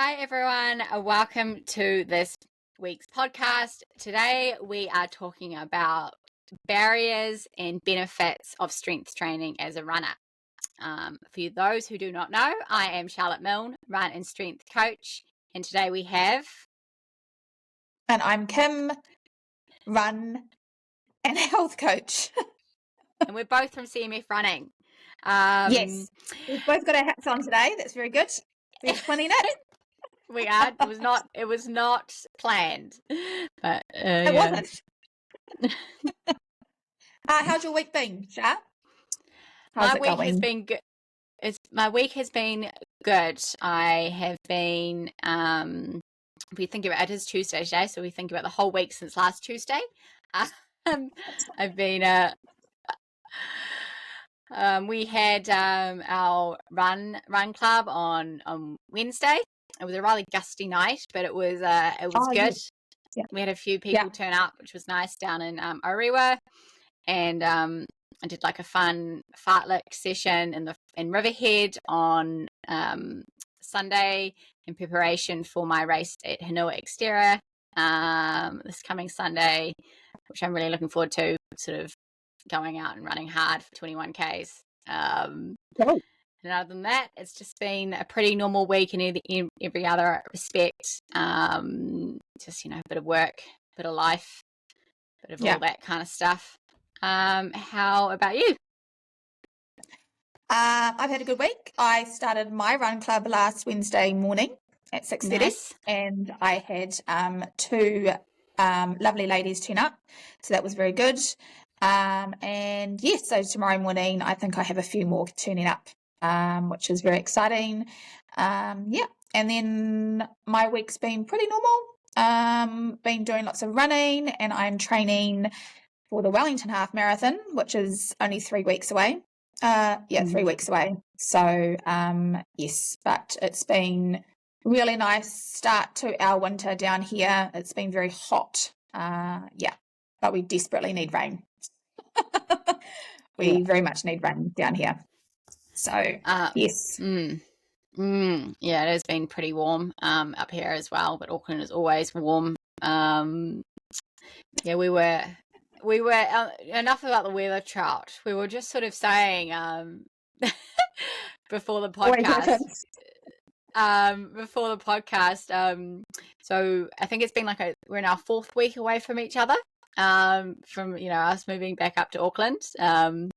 Hi, everyone. Welcome to this week's podcast. Today, we are talking about barriers and benefits of strength training as a runner. For those who do not know, I am Charlotte Milne, run and strength coach. And today we have... And I'm Kim, run and health coach. And we're both from CMF Running. Yes, we've both got our hats on today. That's very good. We're twinning it. We are. It was not planned, but it wasn't. How's your week been, Char? My week has been good. My week has been good. I have been. We think about it is Tuesday today, so we think about the whole week since last Tuesday. I've been. We had our run club on Wednesday. It was a rather gusty night, but it was good. Yeah. We had a few people turn up, which was nice, down in Orewa, and I did like a fun fartlek session in Riverhead on Sunday in preparation for my race at Hanua Xterra this coming Sunday, which I'm really looking forward to, sort of going out and running hard for 21 Ks. And other than that, it's just been a pretty normal week in every other respect. Just, a bit of work, bit of life, bit of all that kind of stuff. How about you? I've had a good week. I started my run club last Wednesday morning at 6:30, nice. And I had two lovely ladies turn up, so that was very good. And yes, so tomorrow morning I think I have a few more turning up, which is very exciting. And then my week's been pretty normal. Been doing lots of running, and I'm training for the Wellington Half Marathon, which is only 3 weeks away. 3 weeks away. So yes, but it's been really nice start to our winter down here. It's been very hot. But we desperately need rain. We very much need rain down here. So yes. Yeah, it has been pretty warm up here as well, but Auckland is always warm. We were enough about the weather chart. We were just sort of saying before the podcast. So I think it's been we're in our 4th week away from each other. From us moving back up to Auckland. And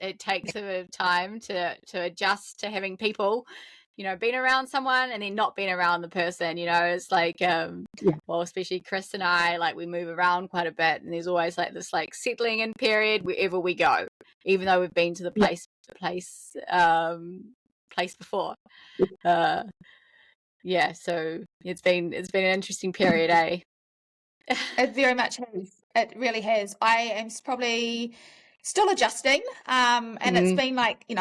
it takes a bit of time to adjust to having people, being around someone and then not being around the person. It's like well, especially Chris and I, we move around quite a bit, and there's always this settling in period wherever we go, even though we've been to the place before. So it's been an interesting period, eh? It very much has. It really has. I am probably still adjusting, and it's been like you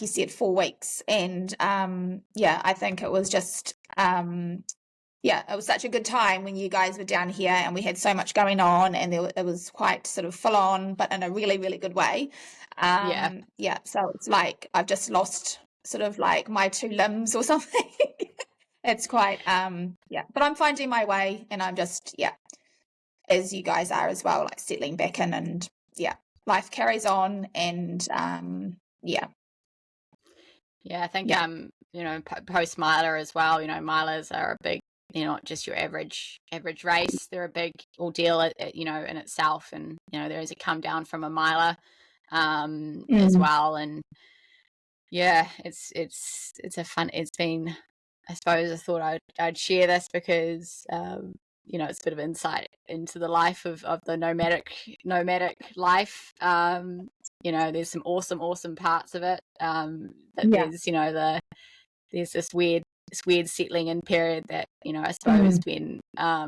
said, 4 weeks, and I think it was just it was such a good time when you guys were down here, and we had so much going on, and it was quite sort of full on, but in a really, really good way. So it's like I've just lost sort of my 2 limbs or something. It's quite but I'm finding my way, and I'm just as you guys are as well, settling back in, and life carries on, and I think post Mila as well, Milas are a big, not just your average race, they're a big ordeal in itself, and there is a come down from a Mila as well, and it's been, I suppose I thought I'd share this because it's a bit of insight into the life of the nomadic life. There's some awesome parts of it. There's this weird settling in period that I suppose when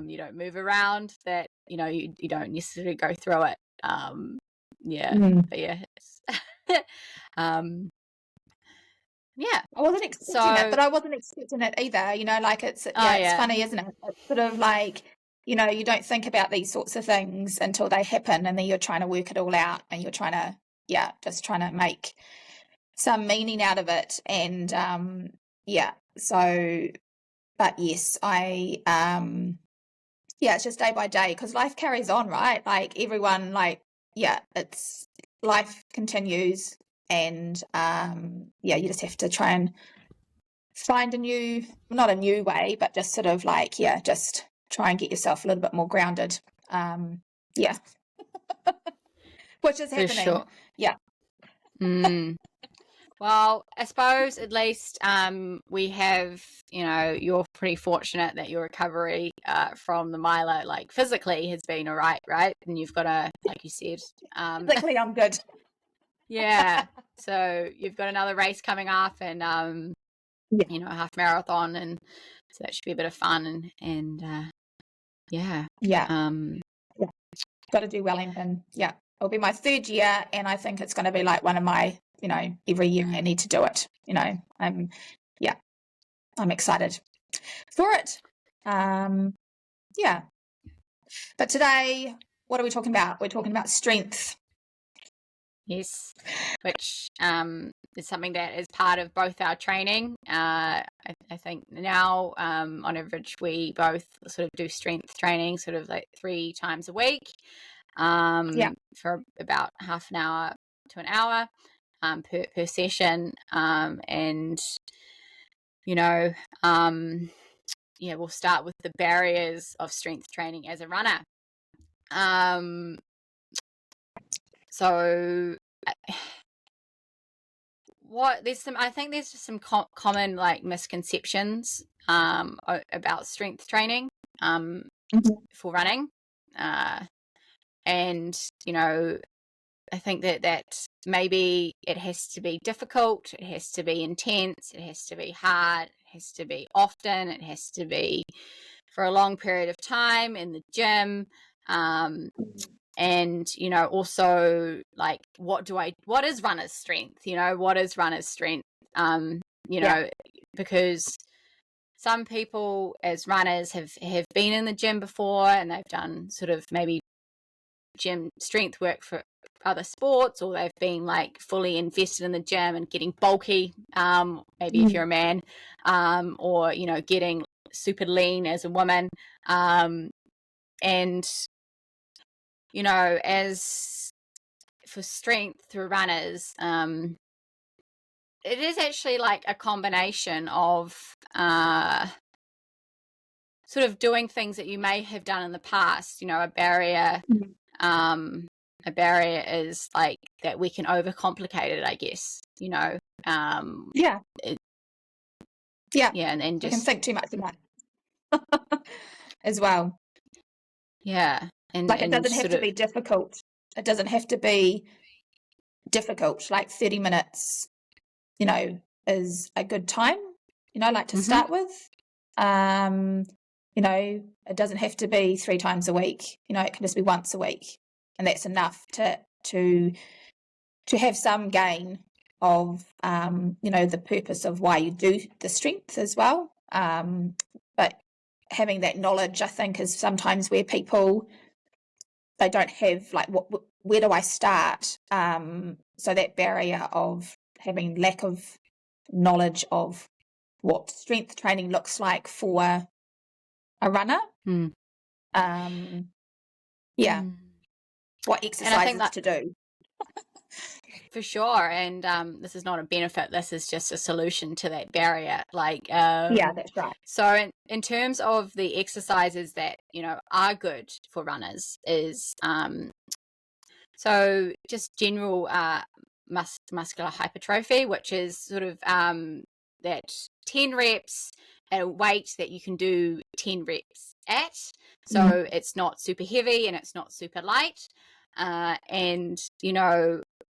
you don't move around, that you don't necessarily go through it. I wasn't expecting it, but I wasn't expecting it either. It's funny, isn't it? It's sort of you don't think about these sorts of things until they happen, and then you're trying to work it all out, and you're trying to just trying to make some meaning out of it, and So, but yes, it's just day by day because life carries on, right? Like everyone, it's life continues, and you just have to try and find not a new way, but just sort of just try and get yourself a little bit more grounded. Which is happening. For sure. Yeah. Well, I suppose at least we have, you're pretty fortunate that your recovery from the Milo, like physically, has been all right? And you've got like you said. Physically, I'm good. Yeah. So you've got another race coming up and, a half marathon. And so that should be a bit of fun. And yeah. Got to do Wellington. Yeah. It'll be my 3rd year, and I think it's going to be like one of my, every year I need to do it. I'm excited for it. But today, what are we talking about? We're talking about strength. Yes, which is something that is part of both our training. I think now, on average, we both sort of do strength training sort of like 3 times a week. For about half an hour to an hour per session, and we'll start with the barriers of strength training as a runner. So I think there's just some common like misconceptions about strength training for running, and I think that maybe it has to be difficult, it has to be intense, it has to be hard, it has to be often, it has to be for a long period of time in the gym, and also like what is runner's strength? What is runner's strength? Because some people as runners have been in the gym before and they've done sort of maybe gym strength work for other sports, or they've been like fully invested in the gym and getting bulky, maybe if you're a man, or getting super lean as a woman, and as for strength through runners, it is actually like a combination of sort of doing things that you may have done in the past. A barrier is like that we can overcomplicate it, I guess. And just we can think too much about it as well. Yeah. And it doesn't have to be difficult. It doesn't have to be difficult. Like 30 minutes, is a good time, to start with. It doesn't have to be 3 times a week. It can just be once a week. And that's enough to have some gain of, the purpose of why you do the strength as well. But having that knowledge, I think, is sometimes where people, they don't have like where do I start? So that barrier of having lack of knowledge of what strength training looks like for a runner. What exercises to do. For sure. And this is not a benefit, this is just a solution to that barrier. That's right. So in terms of the exercises that are good for runners is so just general muscular hypertrophy, which is sort of that 10 reps at a weight that you can do 10 reps at. So it's not super heavy and it's not super light. And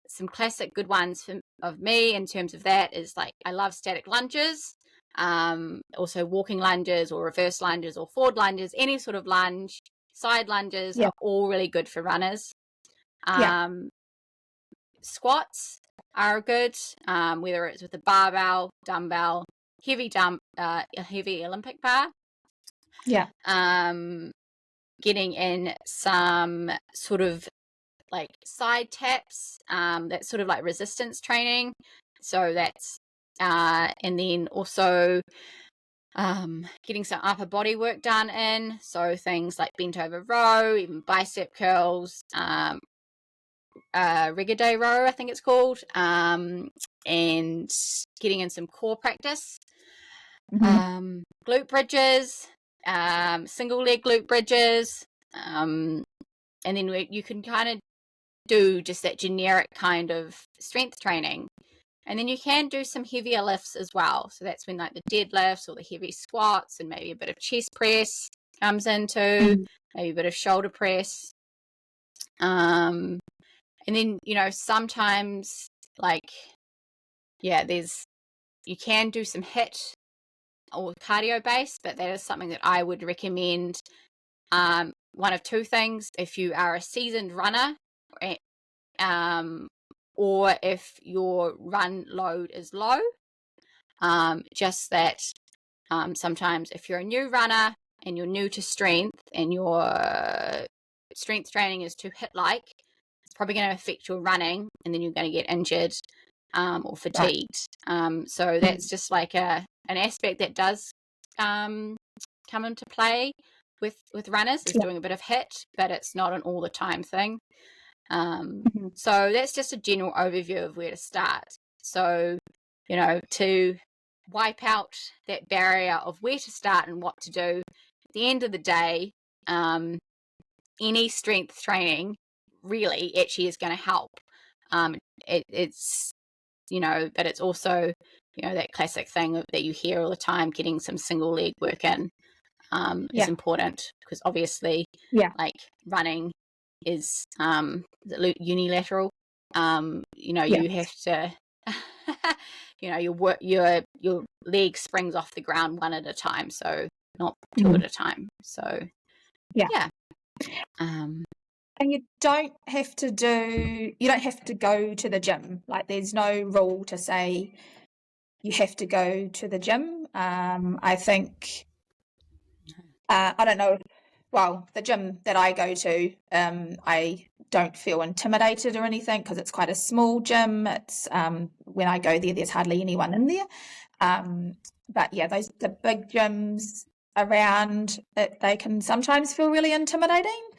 some classic good ones of me in terms of that is like I love static lunges, also walking lunges or reverse lunges or forward lunges. Any sort of lunge, side lunges are all really good for runners. Squats are good, whether it's with a barbell, dumbbell, heavy Olympic bar. Getting in some sort of like side taps, that's sort of like resistance training. So that's and then also getting some upper body work done in, so things like bent over row, even bicep curls, rigide row I think it's called, and getting in some core practice, glute bridges, single leg glute bridges, and then you can kind of do just that generic kind of strength training. And then you can do some heavier lifts as well. So that's when like the deadlifts or the heavy squats and maybe a bit of chest press comes into, maybe a bit of shoulder press. And then, you know, sometimes like, yeah, you can do some HIIT or cardio based, but that is something that I would recommend. One of two things: if you are a seasoned runner, or if your run load is low. Just that sometimes if you're a new runner and you're new to strength and your strength training is too HIIT-like, it's probably going to affect your running, and then you're going to get injured or fatigued. Right. So that's just like an aspect that does come into play with runners, is doing a bit of HIIT, but it's not an all the time thing. So that's just a general overview of where to start. So, you know, to wipe out that barrier of where to start and what to do, at the end of the day, any strength training really actually is going to help. It's, you know, but it's also, you know, that classic thing that you hear all the time, getting some single leg work in is important, because obviously like running is unilateral. You know, you have to you know, your leg springs off the ground one at a time, so not two at a time. So and you don't have to go to the gym. Like, there's no rule to say you have to go to the gym. I think I don't know. Well, the gym that I go to, I don't feel intimidated or anything, because it's quite a small gym. It's when I go there, there's hardly anyone in there. But yeah, the big gyms around, they can sometimes feel really intimidating.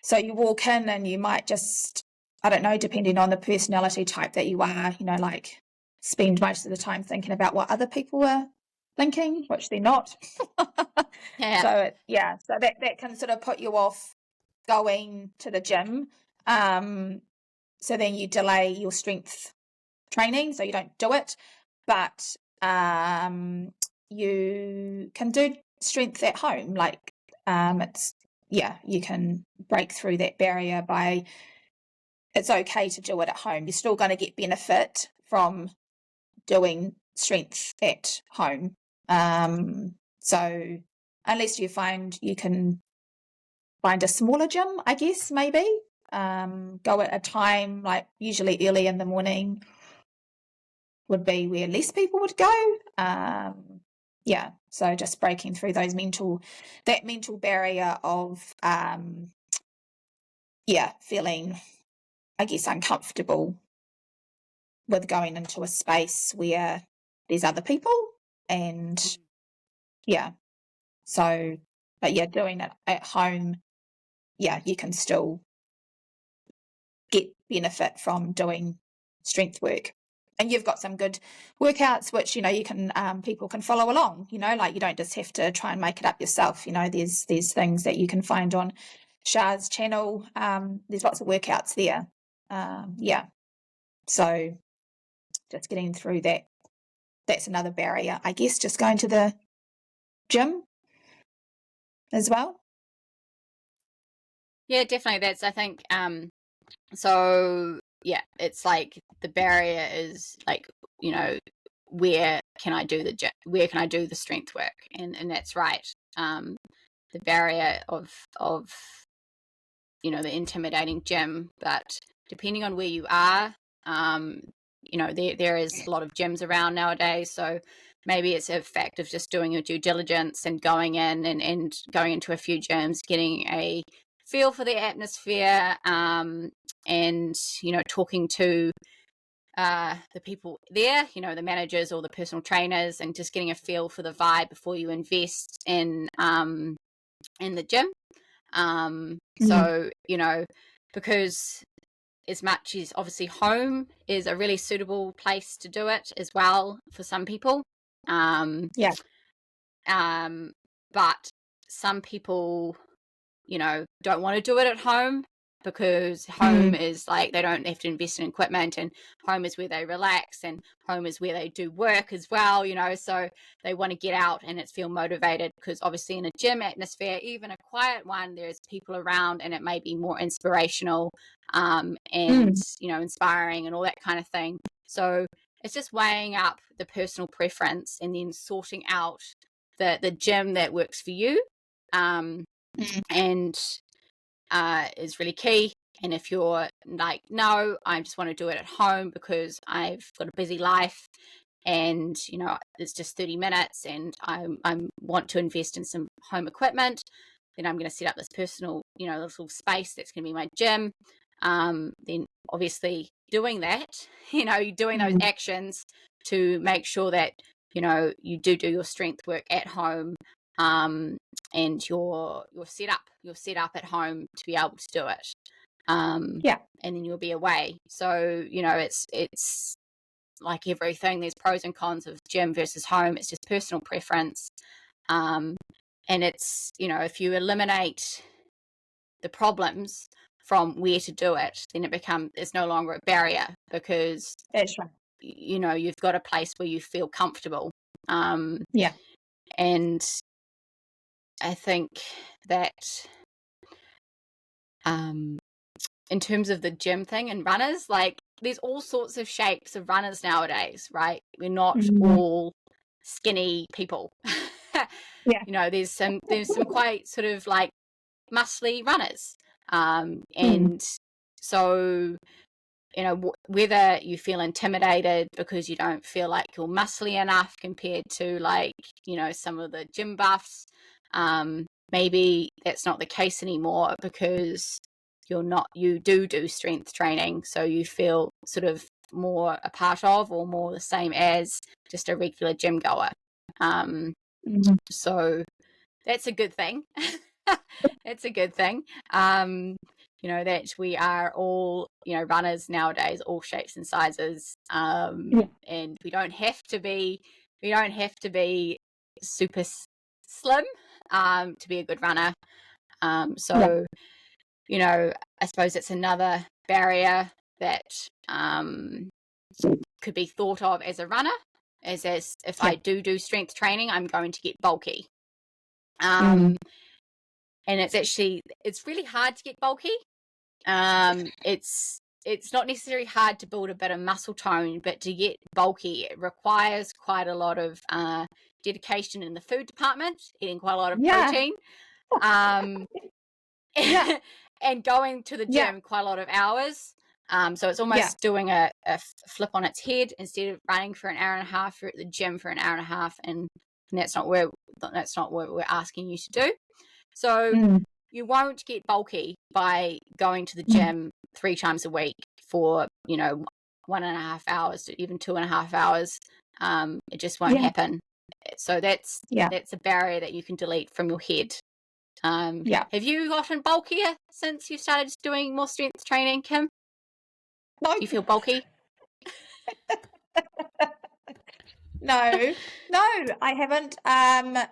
So you walk in and you might just, I don't know, depending on the personality type that you are, you know, like spend most of the time thinking about what other people are thinking, which they're not. So that can sort of put you off going to the gym. So then you delay your strength training, so you don't do it. But you can do strength at home. Like, you can break through that barrier by, it's okay to do it at home. You're still going to get benefit from doing strength at home. So unless you can find a smaller gym, I guess, maybe, go at a time, like usually early in the morning would be where less people would go. So just breaking through that mental barrier of feeling, I guess, uncomfortable with going into a space where there's other people. And doing it at home, you can still get benefit from doing strength work. And you've got some good workouts which, you know, you can people can follow along, you know, like you don't just have to try and make it up yourself. You know, there's things that you can find on Char's channel. There's lots of workouts there. So just getting through that, that's another barrier, I guess, just going to the gym as well. Yeah, definitely. That's, I think, so yeah, it's like the barrier is like, you know, where can I do the strength work? And that's right. The barrier of, you know, the intimidating gym, but depending on where you are, you know, there is a lot of gyms around nowadays. So maybe it's a fact of just doing your due diligence and going in and going into a few gyms, getting a feel for the atmosphere, and, you know, talking to the people there, you know, the managers or the personal trainers, and just getting a feel for the vibe before you invest in the gym. So, you know, because as much as obviously home is a really suitable place to do it as well for some people. But some people, you know, don't want to do it at home, because home is like, they don't have to invest in equipment, and home is where they relax, and home is where they do work as well, you know, so they want to get out and feel motivated, because obviously in a gym atmosphere, even a quiet one, there's people around, and it may be more inspirational and you know, inspiring and all that kind of thing. So it's just weighing up the personal preference and then sorting out the gym that works for you, and is really key. And if you're like, no, I just want to do it at home because I've got a busy life, and you know, it's just 30 minutes, and I want to invest in some home equipment, then I'm going to set up this personal, you know, little space that's going to be my gym. Then obviously doing that, you know, you're doing those actions to make sure that, you know, you do your strength work at home, and you're set up at home to be able to do it. And then you'll be away. So, you know, it's like everything, there's pros and cons of gym versus home. It's just personal preference. And it's, you know, if you eliminate the problems from where to do it, then it's no longer a barrier, because that's right, you know, you've got a place where you feel comfortable. And I think that in terms of the gym thing and runners, like, there's all sorts of shapes of runners nowadays, right? We're not all skinny people. You know, there's some quite sort of like muscly runners, and so, you know, whether you feel intimidated because you don't feel like you're muscly enough compared to, like, you know, some of the gym buffs, maybe that's not the case anymore, because you do strength training, so you feel sort of more a part of, or more the same as just a regular gym goer. So that's a good thing. It's a good thing. You know, that we are all, you know, runners nowadays, all shapes and sizes. And we don't have to be super slim to be a good runner. So, you know, I suppose it's another barrier that could be thought of as a runner, as if I do strength training, I'm going to get bulky. And it's really hard to get bulky. It's not necessarily hard to build a bit of muscle tone, but to get bulky, it requires quite a lot of dedication in the food department, eating quite a lot of protein, and going to the gym quite a lot of hours. So it's almost doing a flip on its head. Instead of running for an hour and a half, you're at the gym for an hour and a half, and that's not what we're asking you to do. So you won't get bulky by going to the gym 3 times a week for, you know, 1.5 hours to even 2.5 hours. It just won't happen. So that's a barrier that you can delete from your head. Have you gotten bulkier since you started doing more strength training, Kim? No. Do you feel bulky? No, I haven't.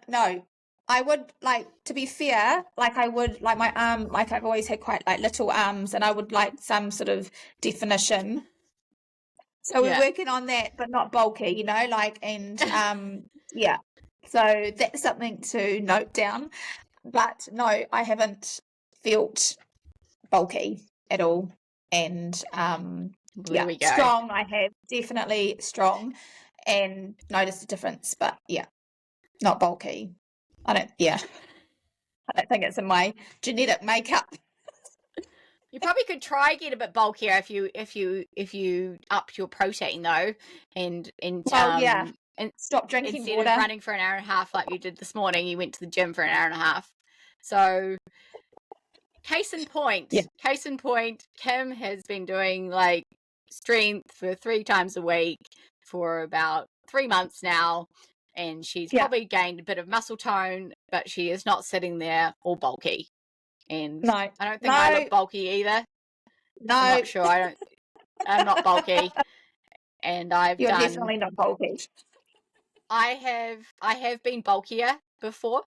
No, I would, like, to be fair, like, I would like my arm, like, I've always had quite like little arms, and I would like some sort of definition. So we're working on that, but not bulky, you know, like, and so that's something to note down. But no, I haven't felt bulky at all. And There we go. strong, I have definitely strong, and noticed a difference, but not bulky. I don't think it's in my genetic makeup. You probably could try get a bit bulkier if you up your protein though, and and stop drinking instead water. of running for an hour and a half like you did this morning, you went to the gym for an hour and a half. So case in point, Kim has been doing like strength for 3 times a week for about 3 months now, and she's probably gained a bit of muscle tone, but she is not sitting there all bulky. And No. I don't think I look bulky either. No. I'm not sure. I'm not bulky. And You're definitely not bulky. I have been bulkier before.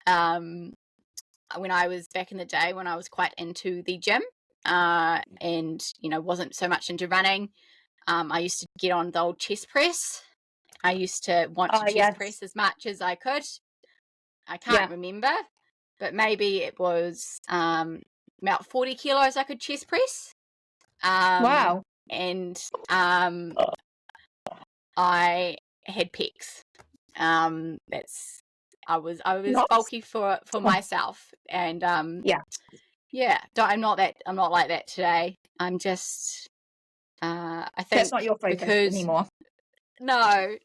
When I was back in the day, when I was quite into the gym, and wasn't so much into running, I used to get on the old chest press. I used to want to chest press as much as I could. I can't remember, but maybe it was about 40 kilos I could chest press. Wow. And I had pecs. I was Nice. bulky for myself, and I'm not like that today. I'm just I think that's not your focus anymore. No.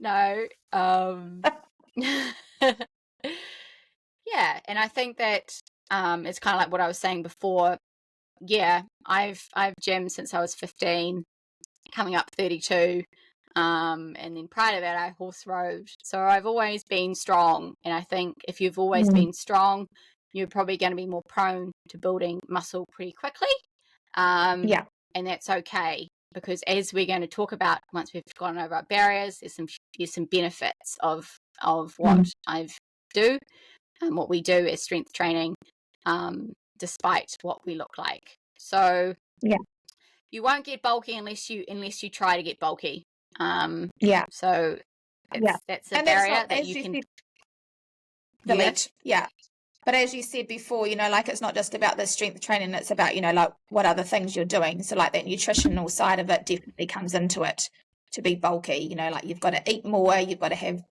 Yeah, and I think that it's kind of like what I was saying before. Yeah, I've gymmed since I was 15, coming up 32. And then prior to that, I horse rode. So I've always been strong. And I think if you've always been strong, you're probably going to be more prone to building muscle pretty quickly. And that's okay, because as we're going to talk about once we've gone over our barriers, there's some benefits of what I do and what we do as strength training, despite what we look like. So you won't get bulky unless you try to get bulky. So that's a barrier that you can delete. But as you said before, like it's not just about the strength training, it's about, like what other things you're doing. So like that nutritional side of it definitely comes into it to be bulky. Like you've got to eat more, you've got to have,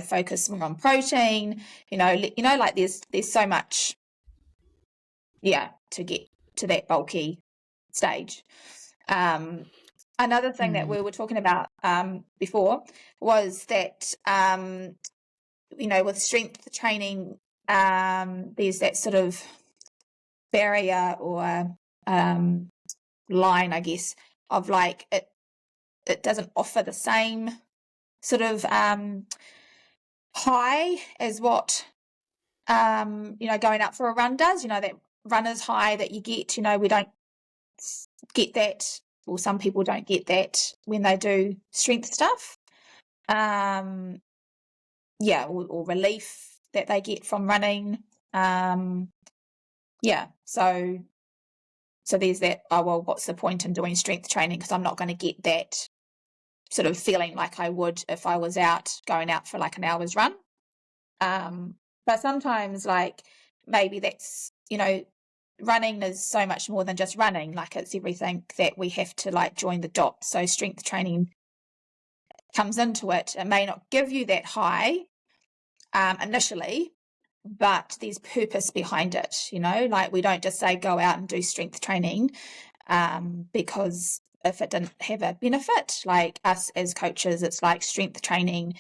focus more on protein, like there's so much, to get to that bulky stage. Another thing that we were talking about before was that, with strength training, there's that sort of barrier or line, I guess, of like it doesn't offer the same sort of high as what going out for a run does. That runner's high that you get. We don't get that, or some people don't get that when they do strength stuff. Or relief that they get from running. So there's that, what's the point in doing strength training, because I'm not going to get that sort of feeling like I would if I was going out for like an hour's run. But sometimes, like, maybe that's, running is so much more than just running. Like, it's everything that we have to like join the dots. So strength training comes into it. It may not give you that high initially, but there's purpose behind it. Like we don't just say go out and do strength training because if it didn't have a benefit, like us as coaches, it's like strength training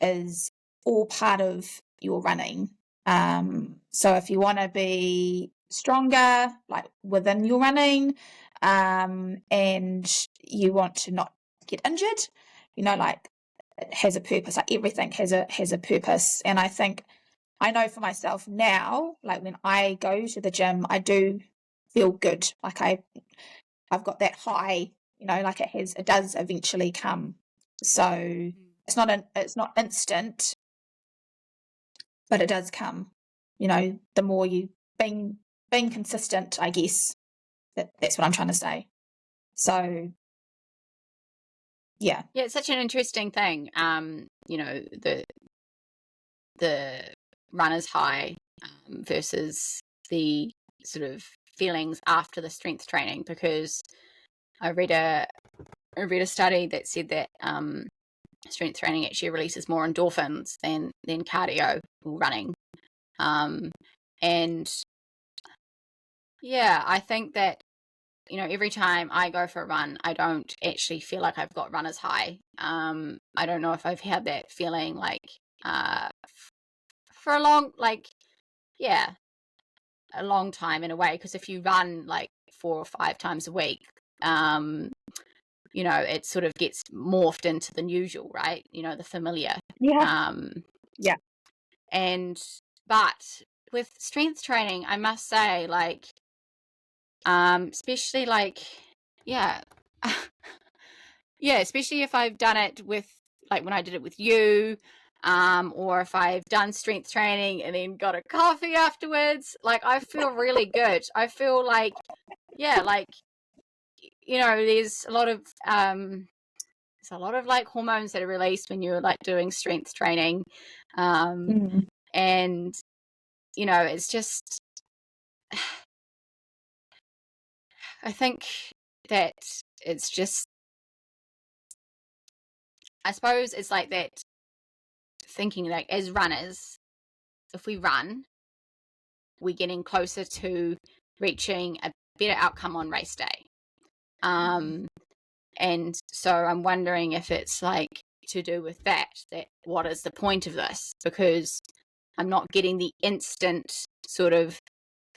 is all part of your running. So if you want to be stronger, like within your running, and you want to not get injured, like it has a purpose. Like everything has a purpose. And I know for myself now, like when I go to the gym, I do feel good. Like I've got that high, like it does eventually come. So it's not instant, but it does come. The more you being consistent, I guess. That's what I'm trying to say. So yeah, it's such an interesting thing. The runner's high versus the sort of feelings after the strength training, because I read a study that said that strength training actually releases more endorphins than cardio or running. And I think that every time I go for a run, I don't actually feel like I've got runner's high. I don't know if I've had that feeling like for a long time in a way, because if you run like 4 or 5 times a week, you know, it sort of gets morphed into the usual, right? You know, the familiar. Yeah. But with strength training, I must say, like, especially like, yeah, yeah, especially if I've done it with, like, when I did it with you, or if I've done strength training and then got a coffee afterwards, like, I feel really good. I feel like, yeah, like, you know, there's a lot of like hormones that are released when you're like doing strength training, and you know, it's just, I think that it's just, I suppose it's like that, thinking like as runners, if we run, we're getting closer to reaching a better outcome on race day. And so I'm wondering if it's like to do with that what is the point of this? Because I'm not getting the instant sort of,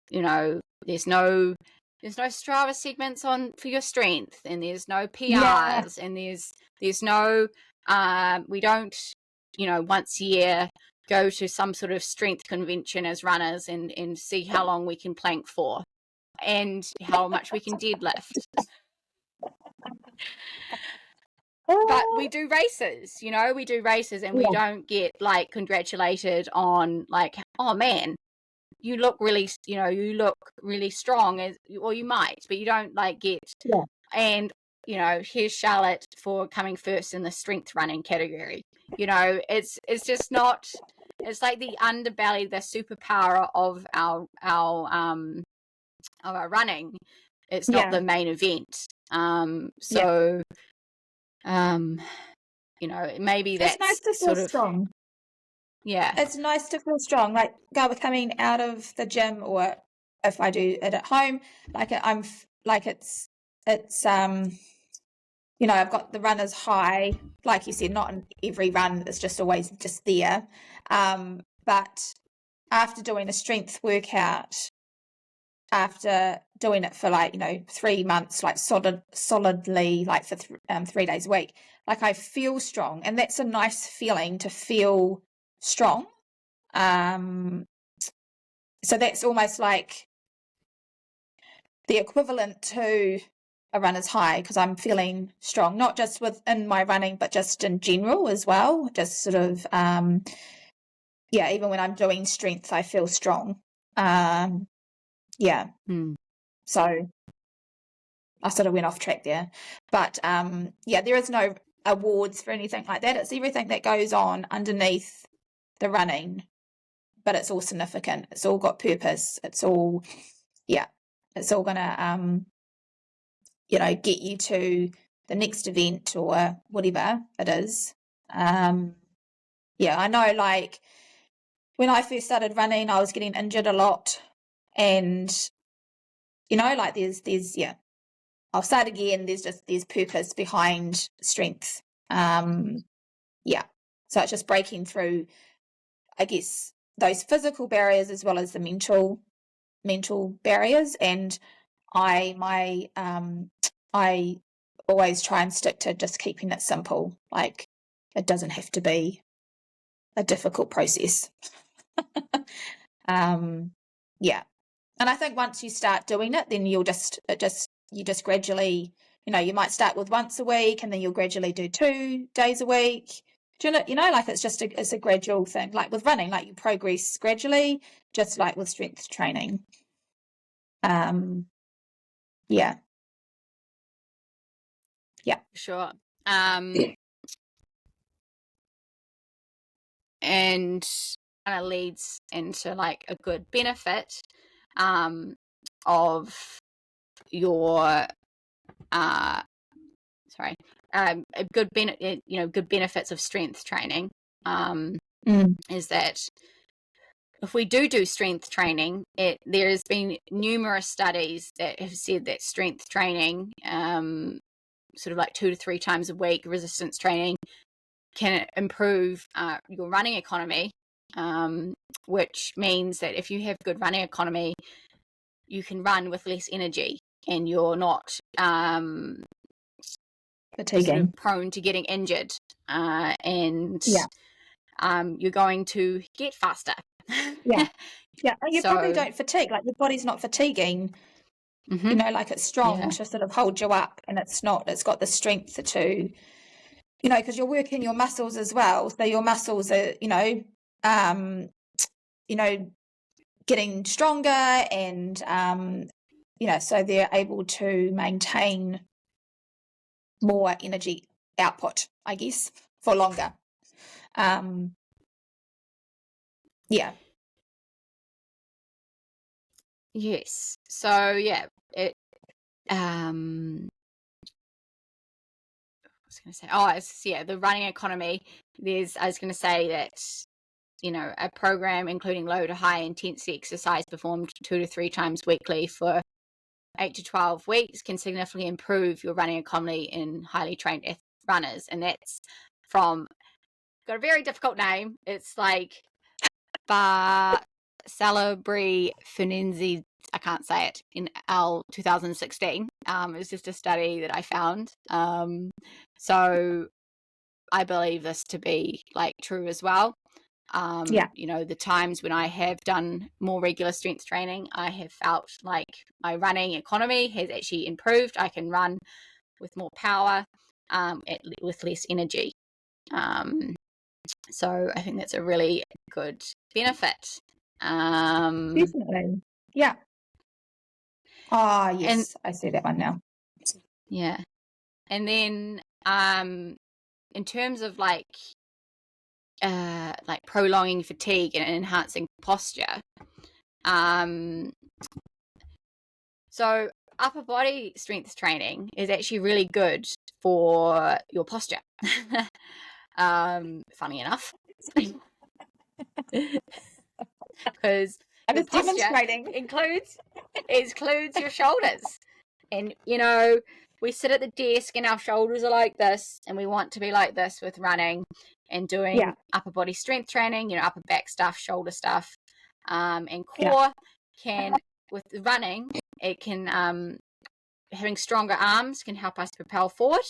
you know, there's no Strava segments on for your strength, and there's no PRs, and there's no we don't, you know, once a year go to some sort of strength convention as runners and see how long we can plank for and how much we can deadlift. But we do races, you know, and we don't get like congratulated on like, oh man, you look really, you know, you look really strong, or you might, but you don't like get, and you know, here's Charlotte for coming first in the strength running category. You know, it's just not, it's like the underbelly, the superpower of our running. It's not the main event. You know, maybe that's it's nice to feel sort of strong. Yeah. It's nice to feel strong. Like coming out of the gym, or if I do it at home, like I'm like it's you know, I've got the runner's high, like you said, not in every run, it's just always just there. But after doing a strength workout, after doing it for like, you know, 3 months, like solidly, like for 3 days a week, like I feel strong, and that's a nice feeling to feel strong. So that's almost like the equivalent to a runner's high, because I'm feeling strong, not just within my running, but just in general as well. Just sort of, even when I'm doing strength, I feel strong. So I sort of went off track there, but there is no awards for anything like that. It's everything that goes on underneath the running, but it's all significant. It's all got purpose. It's all, it's all gonna, you know, get you to the next event or whatever it is. I know, like when I first started running, I was getting injured a lot, and you know, like there's I'll start again. There's purpose behind strength. So it's just breaking through, I guess, those physical barriers as well as the mental barriers. And I always try and stick to just keeping it simple. Like it doesn't have to be a difficult process. And I think once you start doing it, then you just gradually, you know, you might start with once a week, and then you'll gradually do 2 days a week. Do you know, like it's a gradual thing. Like with running, like you progress gradually, just like with strength training. Sure. And kind of leads into like a good benefit of your good benefits of strength training is that if we do strength training, there has been numerous studies that have said that strength training, sort of like 2 to 3 times a week, resistance training, can improve your running economy, which means that if you have good running economy, you can run with less energy, and you're not fatiguing, sort of prone to getting injured, and you're going to get faster. Yeah. And you probably don't fatigue. Like, your body's not fatiguing. You know, like, it's strong to sort of hold you up, and it's not. It's got the strength to, you know, because you're working your muscles as well. So your muscles are, you know, getting stronger, and you know, so they're able to maintain more energy output, I guess, for longer. Yeah. Yes. So yeah, it I was going to say, the running economy. I was going to say that, you know, a program including low to high intensity exercise performed 2 to 3 times weekly for 8 to 12 weeks can significantly improve your running economy in highly trained runners. And that's from, got a very difficult name. It's like Salabri Funenzi, I can't say it, in L 2016. It was just a study that I found. So I believe this to be like true as well. You know, the times when I have done more regular strength training, I have felt like my running economy has actually improved. I can run with more power, with less energy. So I think that's a really good benefit. Definitely. Yeah. Ah, yes, I see that one now. Yeah. And then in terms of like prolonging fatigue and enhancing posture, so upper body strength training is actually really good for your posture. Funny enough. Because your posture includes your shoulders. And, you know, we sit at the desk and our shoulders are like this, and we want to be like this with running and doing upper body strength training, you know, upper back stuff, shoulder stuff, and core can, with running, it can, having stronger arms can help us propel forward.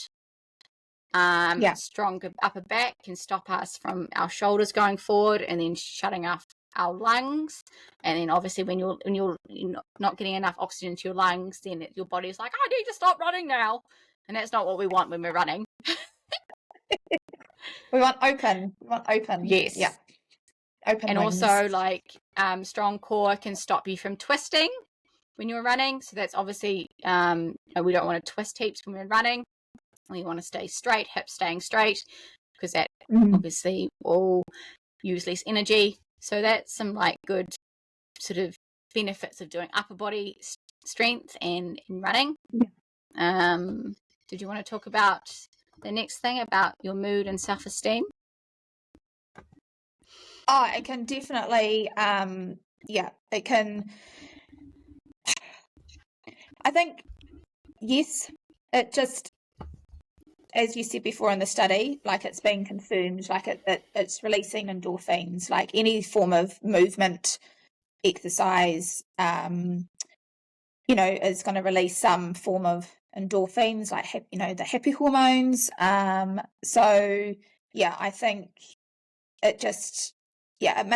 Stronger upper back can stop us from our shoulders going forward and then shutting off our lungs. And then obviously when you're not getting enough oxygen to your lungs, then your body's like, I need to stop running now. And that's not what we want when we're running. We want open. Yes. Yeah. Open and wings. Also, like, strong core can stop you from twisting when you're running. So that's obviously, we don't want to twist heaps when we're running. We want to stay straight, hips staying straight, because that obviously will use less energy. So that's some like good sort of benefits of doing upper body strength and running. Did you want to talk about the next thing about your mood and self-esteem? Oh, it can definitely, it can. I think, yes, it just, as you said before in the study, like, it's being consumed, like it's releasing endorphins, like any form of movement, exercise, you know, is going to release some form of endorphins, like, you know, the happy hormones. So yeah, I think it just, it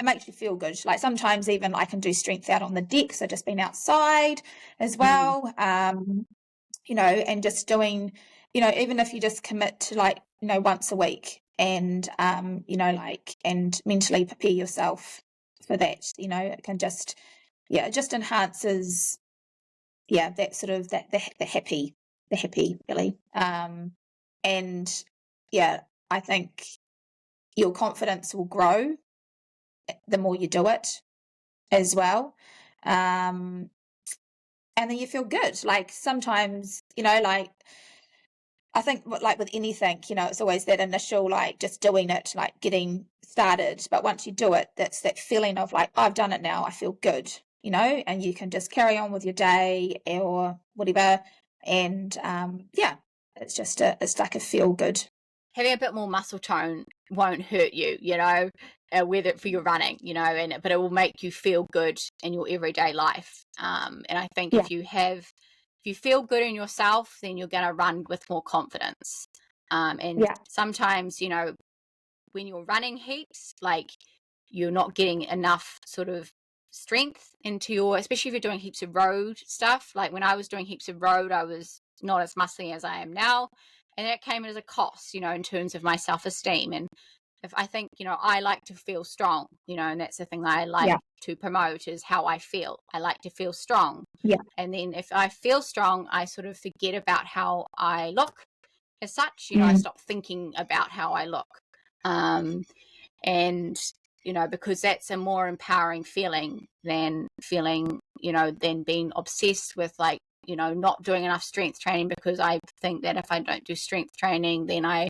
makes you feel good. Like, sometimes even I can do strength out on the deck, so just being outside as well. You know, and just doing, you know, even if you just commit to, like, you know, once a week, and you know, like, and mentally prepare yourself for that, you know, it can just, it just enhances, that sort of the happy really. And I think your confidence will grow the more you do it as well. And then you feel good. Like, sometimes, you know, like, I think, like, with anything, you know, it's always that initial, like, just doing it, like, getting started. But once you do it, that's that feeling of, like, I've done it now, I feel good, you know, and you can just carry on with your day or whatever. And it's just it's like a feel good. Having a bit more muscle tone won't hurt you, you know, whether for your running, you know, but it will make you feel good in your everyday life. And I think if you have if you feel good in yourself, then you're going to run with more confidence. And sometimes, you know, when you're running heaps, like you're not getting enough sort of strength into your, especially if you're doing heaps of road stuff. Like when I was doing heaps of road, I was not as muscly as I am now. And that came as a cost, you know, in terms of my self-esteem. And if I think, you know, I like to feel strong, you know, and that's the thing that I like to promote is how I feel. I like to feel strong. And then if I feel strong, I sort of forget about how I look as such, you know, I stop thinking about how I look. And, you know, because that's a more empowering feeling than feeling, you know, than being obsessed with like, you know, not doing enough strength training, because I think that if I don't do strength training, then I,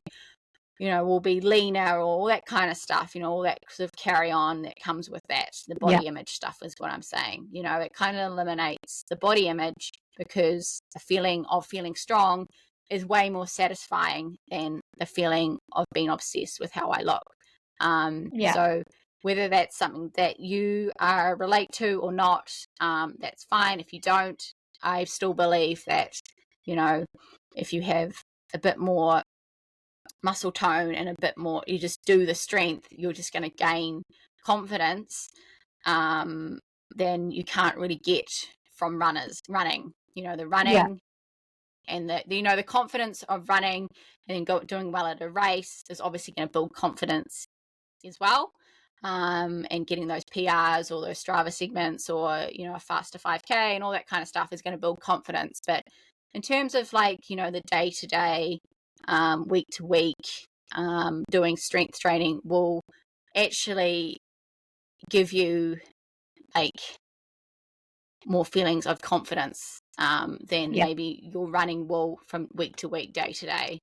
you know, will be leaner or all that kind of stuff, you know, all that sort of carry on that comes with that. The body image stuff is what I'm saying. You know, it kind of eliminates the body image, because the feeling of feeling strong is way more satisfying than the feeling of being obsessed with how I look. So whether that's something that you relate to or not, that's fine. If you don't, I still believe that, you know, if you have a bit more muscle tone and a bit more, you just do the strength, you're just going to gain confidence, then you can't really get from running, you know, the running and the, you know, the confidence of running and then doing well at a race is obviously going to build confidence as well. And getting those PRs or those Strava segments or, you know, a faster 5K and all that kind of stuff is going to build confidence. But in terms of like, you know, the day to day, week to week, doing strength training will actually give you like more feelings of confidence than maybe your running will from week to week, day to day.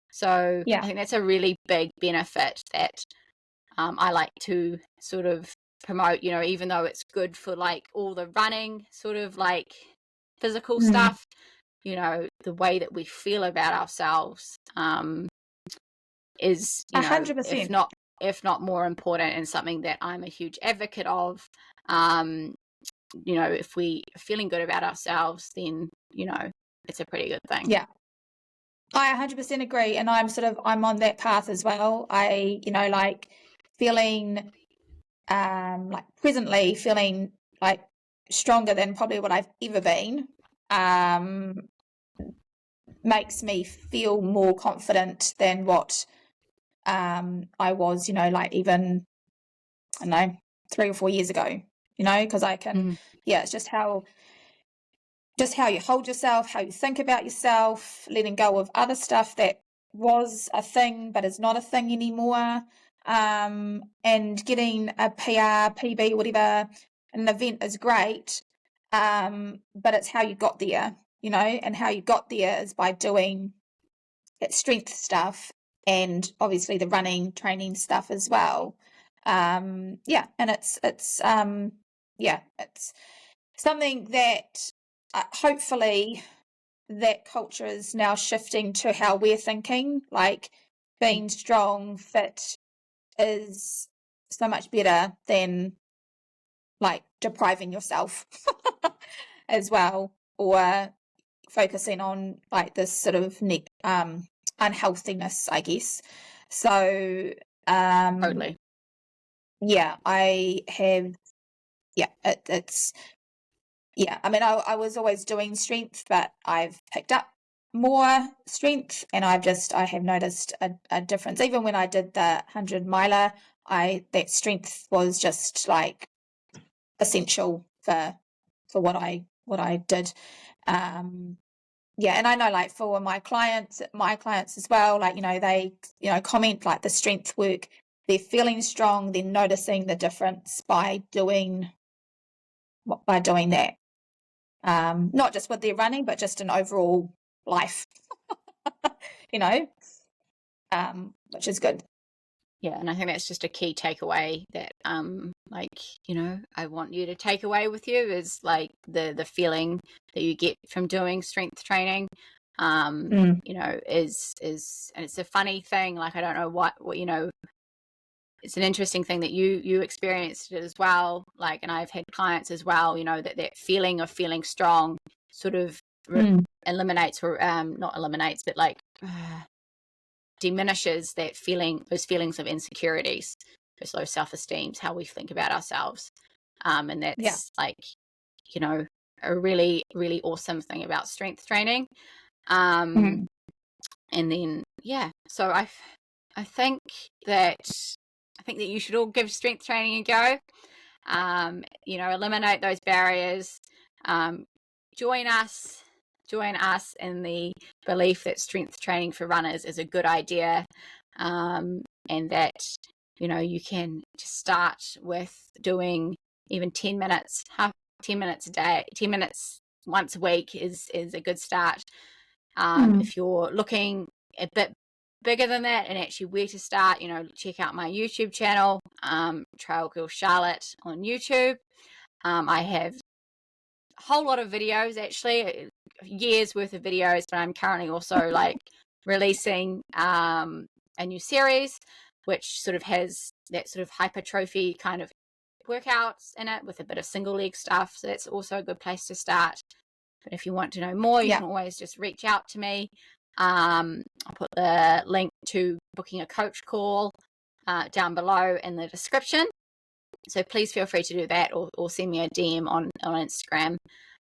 So I think that's a really big benefit that I like to sort of promote, you know, even though it's good for like all the running sort of like physical stuff, you know, the way that we feel about ourselves is, you know, 100%. if not more important, and something that I'm a huge advocate of. You know, if we are feeling good about ourselves, then, you know, it's a pretty good thing. Yeah. I 100% agree. And I'm on that path as well. I, you know, like feeling, like presently feeling like stronger than probably what I've ever been, makes me feel more confident than what, I was, you know, like even, I don't know, 3 or 4 years ago, you know, because I can, it's just how you hold yourself, how you think about yourself, letting go of other stuff that was a thing but is not a thing anymore, and getting a PR, PB, whatever, an event is great, but it's how you got there, you know, and how you got there is by doing that strength stuff and obviously the running training stuff as well. And it's something that hopefully that culture is now shifting to how we're thinking, like being strong, fit is so much better than like depriving yourself as well, or focusing on like this sort of unhealthiness, I guess. So Totally. I have it's I mean, I was always doing strength, but I've picked up more strength, and I have noticed a difference. Even when I did the 100-miler, that strength was just like essential for what I did. And I know like for my clients as well, like, you know, they, you know, comment like the strength work, they're feeling strong, they're noticing the difference by doing that. Not just with their running, but just in overall life, you know, which is good. Yeah, and I think that's just a key takeaway that, like, you know, I want you to take away with you is like the feeling that you get from doing strength training. You know, is and it's a funny thing. Like, I don't know what you know. It's an interesting thing that you experienced it as well. Like, and I've had clients as well. You know, that feeling of feeling strong sort of eliminates, or not eliminates, but like diminishes that feeling, those feelings of insecurities, those low self-esteems, how we think about ourselves. And that's like, you know, a really, really awesome thing about strength training. And then, so I think that you should all give strength training a go. You know, eliminate those barriers. Join us in the belief that strength training for runners is a good idea, and that, you know, you can just start with doing even 10 minutes a day. 10 minutes once a week is a good start. If you're looking a bit bigger than that and actually where to start, you know, check out my YouTube channel, Trail Girl Charlotte on YouTube. I have a whole lot of videos, actually, years worth of videos, but I'm currently also like releasing a new series which sort of has that sort of hypertrophy kind of workouts in it with a bit of single leg stuff, so that's also a good place to start. But if you want to know more, you can always just reach out to me. I'll put the link to booking a coach call down below in the description, so please feel free to do that, or send me a DM on Instagram.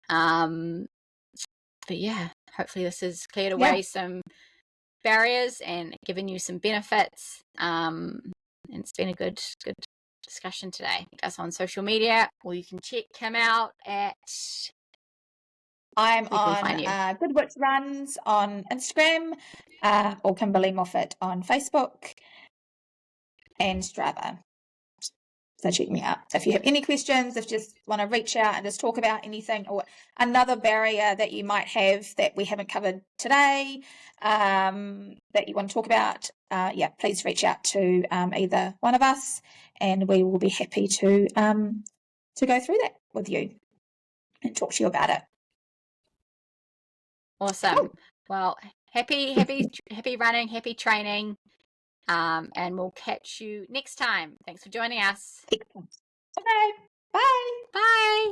But yeah, hopefully this has cleared away some barriers and given you some benefits. And it's been a good discussion today. Us on social media, or you can check him out at... I'm on Good Witch Runs on Instagram, or Kimberly Moffat on Facebook and Strava. So check me out. If you have any questions, if you just want to reach out and just talk about anything, or another barrier that you might have that we haven't covered today, that you want to talk about, please reach out to either one of us, and we will be happy to go through that with you and talk to you about it. Awesome. Cool. Well, happy running, happy training, and we'll catch you next time. Thanks for joining us. Okay. Bye. Bye.